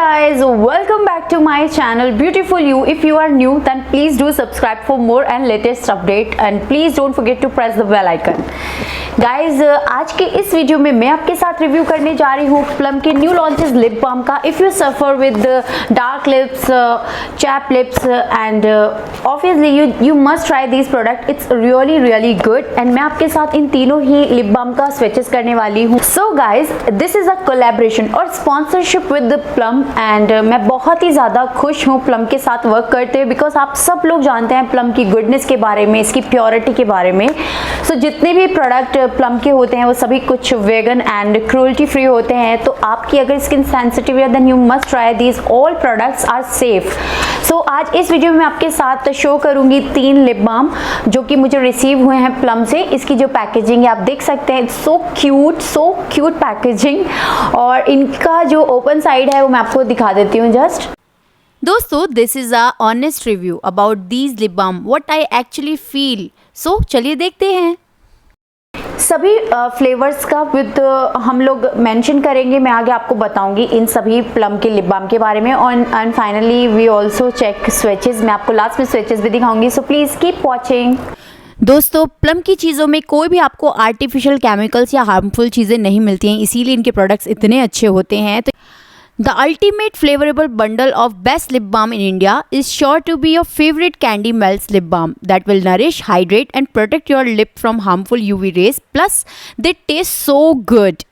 guys, welcome back to my channel Beautiful You. If you are new then please do subscribe for more and latest update and please don't forget to press the bell icon. Guys आज के इस video में मैं आपके साथ review करने जा रही हूँ प्लम के न्यू लॉन्चेस लिप बाम का. If you suffer with dark lips, chap lips and obviously you must try this product. It's really good and मैं आपके साथ इन तीनों ही लिप बाम का स्विचेस करने वाली हूँ. So guys this is a collaboration और स्पॉन्सरशिप विद प्लम एंड मैं बहुत ही ज़्यादा खुश हूँ प्लम के साथ वर्क करते हुए बिकॉज आप सब लोग जानते हैं प्लम की गुडनेस के बारे में, इसकी प्योरिटी के बारे में. सो जितने भी प्रोडक्ट प्लम के होते हैं वो सभी कुछ वेगन एंड क्रूअल्टी फ्री होते हैं. तो आपकी अगर स्किन सेंसिटिव है then you must try these. All products are safe. So आज इस वीडियो में आपके साथ शो करूंगी 3 लिप बाम जो कि मुझे रिसीव हुए हैं प्लम से. इसकी जो पैकेजिंग है आप देख सकते हैं, सो क्यूट पैकेजिंग. और इनका जो ओपन साइड है वो मैं आपको दिखा देती हूँ जस्ट. दोस्तों this is a honest review about these lip balm what I actually feel. So चलिए देखते हैं. सभी फ्लेवर्स का विद हम लोग मेंशन करेंगे. मैं आगे आपको बताऊंगी इन सभी प्लम के लिप बाम के बारे में. And finally we also check switches. मैं आपको लास्ट में स्विचेस भी दिखाऊंगी. So please keep watching. दोस्तों प्लम की चीज़ों में कोई भी आपको आर्टिफिशियल केमिकल्स या हार्मफुल चीज़ें नहीं मिलती हैं, इसीलिए इनके प्रोडक्ट्स इतने अच्छे होते हैं. तो The ultimate flavorable bundle of best lip balm in India is sure to be your favorite Candy Melts lip balm that will nourish, hydrate and protect your lip from harmful UV rays. Plus, they taste so good.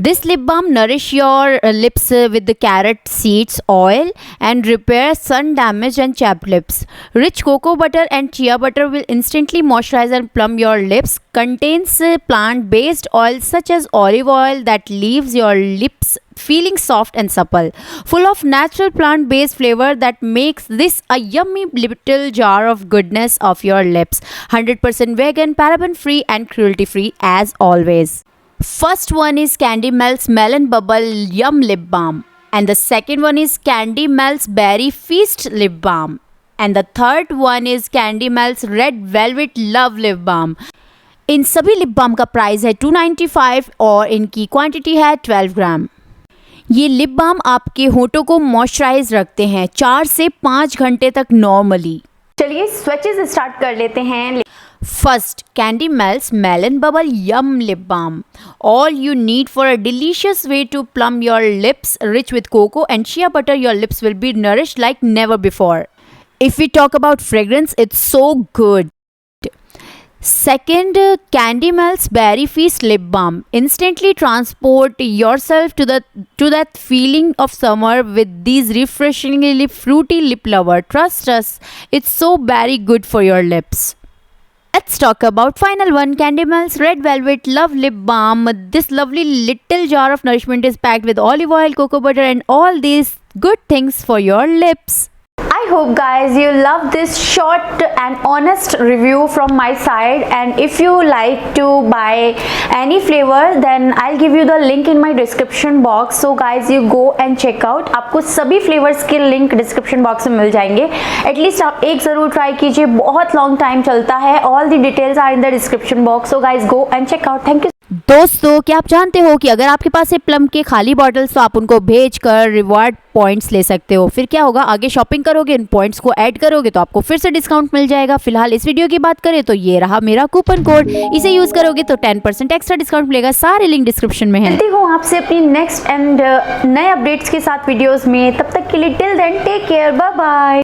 This lip balm nourish your lips with the carrot seeds oil and repair sun damaged and chapped lips. Rich cocoa butter and chia butter will instantly moisturize and plump your lips. Contains plant-based oils such as olive oil that leaves your lips feeling soft and supple. Full of natural plant-based flavor that makes this a yummy little jar of goodness of your lips. 100% vegan, paraben-free and cruelty-free as always. First one is Candy Melts Melon Bubble Yum Lip Balm and the second one is Candy Melts Berry Feast Lip Balm and the third one is Candy Melts Red Velvet Love Lip Balm. इन सभी lip balm का price है 295 और इनकी quantity है 12 ग्राम. ये lip balm आपके होठों को मॉइस्चराइज रखते हैं 4 से 5 घंटे तक नॉर्मली. चलिए स्विचेस स्टार्ट कर लेते हैं. First, Candy Melts Melon Bubble Yum Lip Balm. All you need for a delicious way to plump your lips, rich with cocoa and shea butter, your lips will be nourished like never before. If we talk about fragrance, it's so good. Second, Candy Melts Berry Feast Lip Balm. Instantly transport yourself to that feeling of summer with these refreshingly fruity lip lover. Trust us, it's so very good for your lips. Let's talk about final one, Candy Melts Red Velvet Love Lip Balm. This lovely little jar of nourishment is packed with olive oil, cocoa butter and all these good things for your lips. I hope guys you love this short and honest review from my side and if you like to buy any flavor then I'll give you the link in my description box. So guys you go and check out. आपको सभी flavours के link description box में मिल जाएंगे. At least आप एक ज़रूर try कीजिए, बहुत लॉन्ग टाइम चलता है. All the details are in the description box. So guys go and check out. Thank you. दोस्तों क्या आप जानते हो कि अगर आपके पास है प्लम के खाली बॉटल्स तो आप उनको भेजकर रिवार्ड पॉइंट्स ले सकते हो. फिर क्या होगा, आगे शॉपिंग करोगे इन पॉइंट्स को ऐड करोगे तो आपको फिर से डिस्काउंट मिल जाएगा. फिलहाल इस वीडियो की बात करें तो ये रहा मेरा कूपन कोड. इसे यूज करोगे तो 10% एक्स्ट्रा डिस्काउंट मिलेगा. सारे लिंक डिस्क्रिप्शन में है. मिलती हूँ आपसे अपनी नेक्स्ट एंड नए अपडेट्स के साथ वीडियोस में. तब तक के लिए till then take care, bye bye.